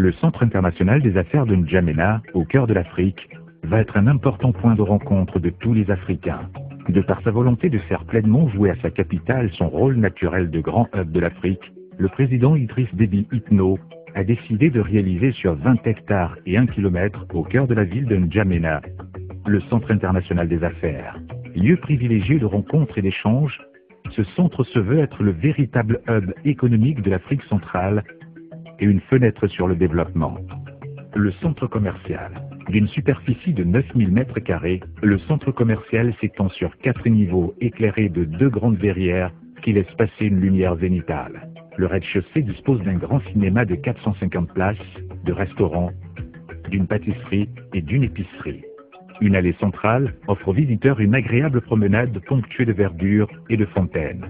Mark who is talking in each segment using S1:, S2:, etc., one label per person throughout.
S1: Le Centre international des affaires de N'Djamena, au cœur de l'Afrique, va être un important point de rencontre de tous les Africains. De par sa volonté de faire pleinement jouer à sa capitale son rôle naturel de grand hub de l'Afrique, le président Idriss Déby Itno a décidé de réaliser sur 20 hectares et 1 kilomètre au cœur de la ville de N'Djamena, le Centre international des affaires. Lieu privilégié de rencontres et d'échanges, ce centre se veut être le véritable hub économique de l'Afrique centrale et une fenêtre sur le développement. Le centre commercial. D'une superficie de 9000 m², le centre commercial s'étend sur 4 niveaux éclairés de 2 grandes verrières qui laissent passer une lumière zénithale. Le rez-de-chaussée dispose d'un grand cinéma de 450 places, de restaurants, d'une pâtisserie et d'une épicerie. Une allée centrale offre aux visiteurs une agréable promenade ponctuée de verdure et de fontaines.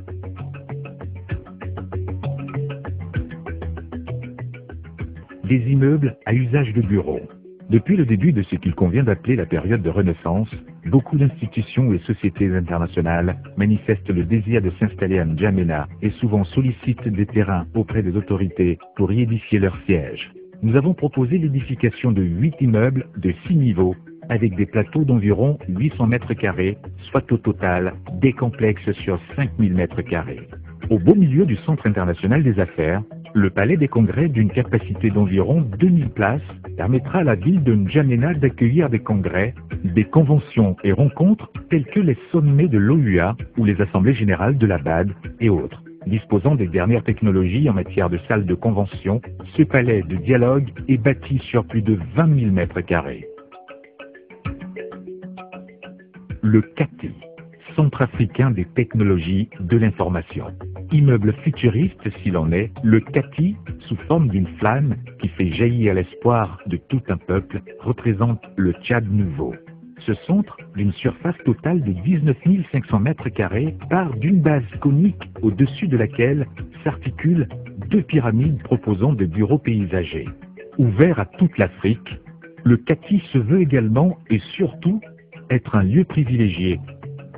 S1: Des immeubles à usage de bureaux. Depuis le début de ce qu'il convient d'appeler la période de Renaissance, beaucoup d'institutions et sociétés internationales manifestent le désir de s'installer à N'Djamena et souvent sollicitent des terrains auprès des autorités pour y édifier leurs sièges. Nous avons proposé l'édification de 8 immeubles de 6 niveaux avec des plateaux d'environ 800 m², soit au total des complexes sur 5000 m². Au beau milieu du Centre international des affaires, le palais des congrès d'une capacité d'environ 2000 places permettra à la ville de N'Djamena d'accueillir des congrès, des conventions et rencontres telles que les sommets de l'OUA ou les assemblées générales de la BAD et autres. Disposant des dernières technologies en matière de salles de convention, ce palais de dialogue est bâti sur plus de 20 000 m². Le CATI, Centre africain des technologies de l'information. Immeuble futuriste s'il en est, le CATI, sous forme d'une flamme qui fait jaillir l'espoir de tout un peuple, représente le Tchad nouveau. Ce centre, d'une surface totale de 19 500 m², part d'une base conique au-dessus de laquelle s'articulent 2 pyramides proposant des bureaux paysagers. Ouvert à toute l'Afrique, le CATI se veut également et surtout être un lieu privilégié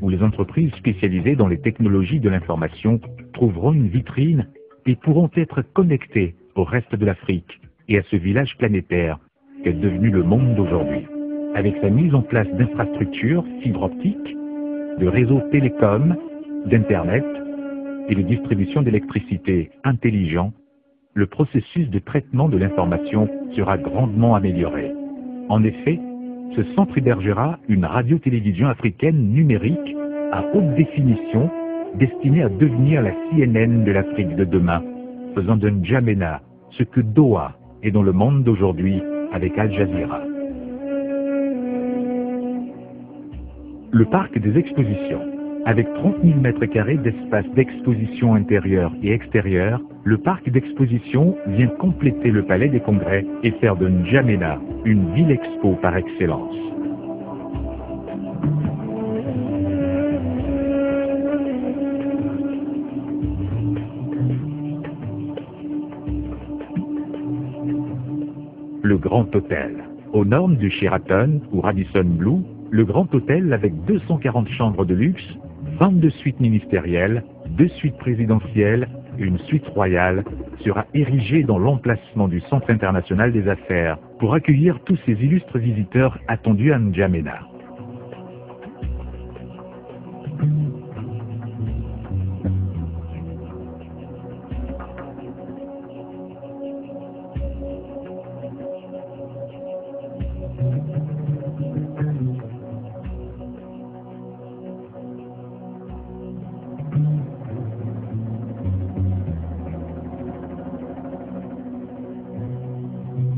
S1: où les entreprises spécialisées dans les technologies de l'information trouveront une vitrine et pourront être connectées au reste de l'Afrique et à ce village planétaire qu'est devenu le monde d'aujourd'hui. Avec sa mise en place d'infrastructures fibre optique, de réseaux télécoms, d'Internet et de distribution d'électricité intelligent, le processus de traitement de l'information sera grandement amélioré. En effet, ce centre hébergera une radio-télévision africaine numérique à haute définition destinée à devenir la CNN de l'Afrique de demain, faisant de N'Djamena ce que Doha est dans le monde d'aujourd'hui avec Al Jazeera. Le parc des expositions. Avec 30 000 m² d'espace d'exposition intérieur et extérieur, le parc d'exposition vient compléter le palais des congrès et faire de N'Djamena une ville expo par excellence. Le Grand Hôtel. Aux normes du Sheraton ou Radisson Blu, le Grand Hôtel avec 240 chambres de luxe, 22 suites ministérielles, 2 suites présidentielles et une suite royale sera érigé dans l'emplacement du Centre international des affaires pour accueillir tous ces illustres visiteurs attendus à N'Djamena.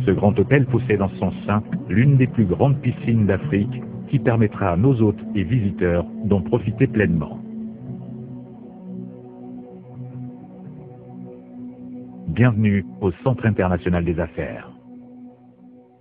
S1: Ce grand hôtel possède en son sein l'une des plus grandes piscines d'Afrique qui permettra à nos hôtes et visiteurs d'en profiter pleinement. Bienvenue au Centre international des affaires.